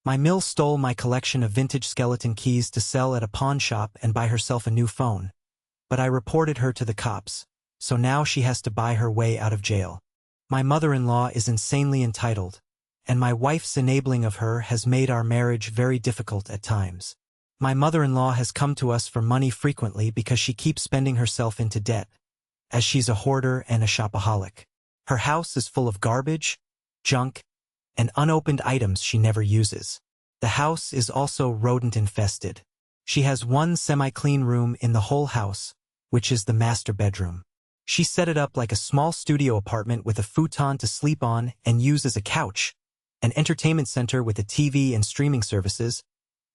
My mill stole my collection of vintage skeleton keys to sell at a pawn shop and buy herself a new phone. But I reported her to the cops, so now she has to buy her way out of jail. My mother-in-law is insanely entitled, and my wife's enabling of her has made our marriage very difficult at times. My mother-in-law has come to us for money frequently because she keeps spending herself into debt, as she's a hoarder and a shopaholic. Her house is full of garbage, junk, and unopened items she never uses. The house is also rodent-infested. She has one semi-clean room in the whole house, which is the master bedroom. She set it up like a small studio apartment with a futon to sleep on and use as a couch, an entertainment center with a TV and streaming services,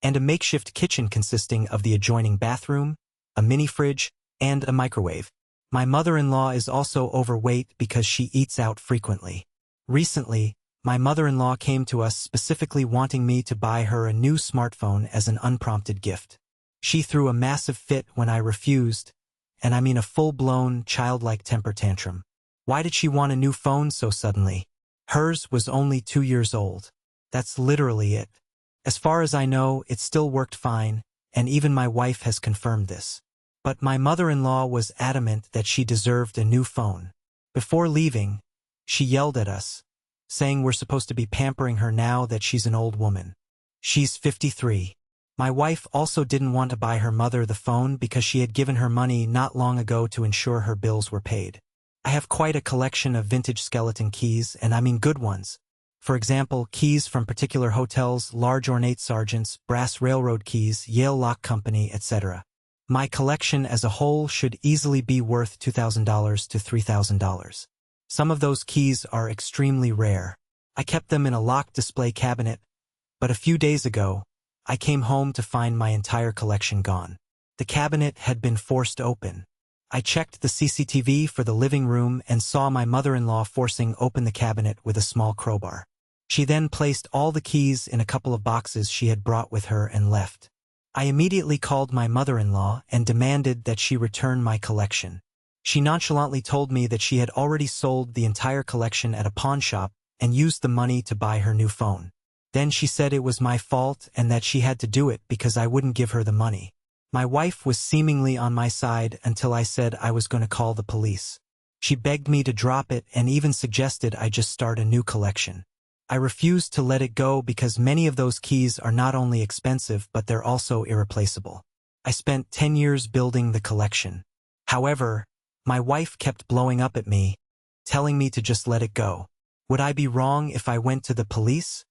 and a makeshift kitchen consisting of the adjoining bathroom, a mini-fridge, and a microwave. My mother-in-law is also overweight because she eats out frequently. Recently, my mother-in-law came to us specifically wanting me to buy her a new smartphone as an unprompted gift. She threw a massive fit when I refused, and I mean a full-blown, childlike temper tantrum. Why did she want a new phone so suddenly? Hers was only 2 years old. That's literally it. As far as I know, it still worked fine, and even my wife has confirmed this. But my mother-in-law was adamant that she deserved a new phone. Before leaving, she yelled at us, saying we're supposed to be pampering her now that she's an old woman. She's 53. My wife also didn't want to buy her mother the phone because she had given her money not long ago to ensure her bills were paid. I have quite a collection of vintage skeleton keys, and I mean good ones. For example, keys from particular hotels, large ornate sergeants, brass railroad keys, Yale Lock Company, etc. My collection as a whole should easily be worth $2,000 to $3,000. Some of those keys are extremely rare. I kept them in a locked display cabinet, but a few days ago, I came home to find my entire collection gone. The cabinet had been forced open. I checked the CCTV for the living room and saw my mother-in-law forcing open the cabinet with a small crowbar. She then placed all the keys in a couple of boxes she had brought with her and left. I immediately called my mother-in-law and demanded that she return my collection. She nonchalantly told me that she had already sold the entire collection at a pawn shop and used the money to buy her new phone. Then she said it was my fault and that she had to do it because I wouldn't give her the money. My wife was seemingly on my side until I said I was going to call the police. She begged me to drop it and even suggested I just start a new collection. I refused to let it go because many of those keys are not only expensive but they're also irreplaceable. I spent 10 years building the collection. However, my wife kept blowing up at me, telling me to just let it go. Would I be wrong if I went to the police?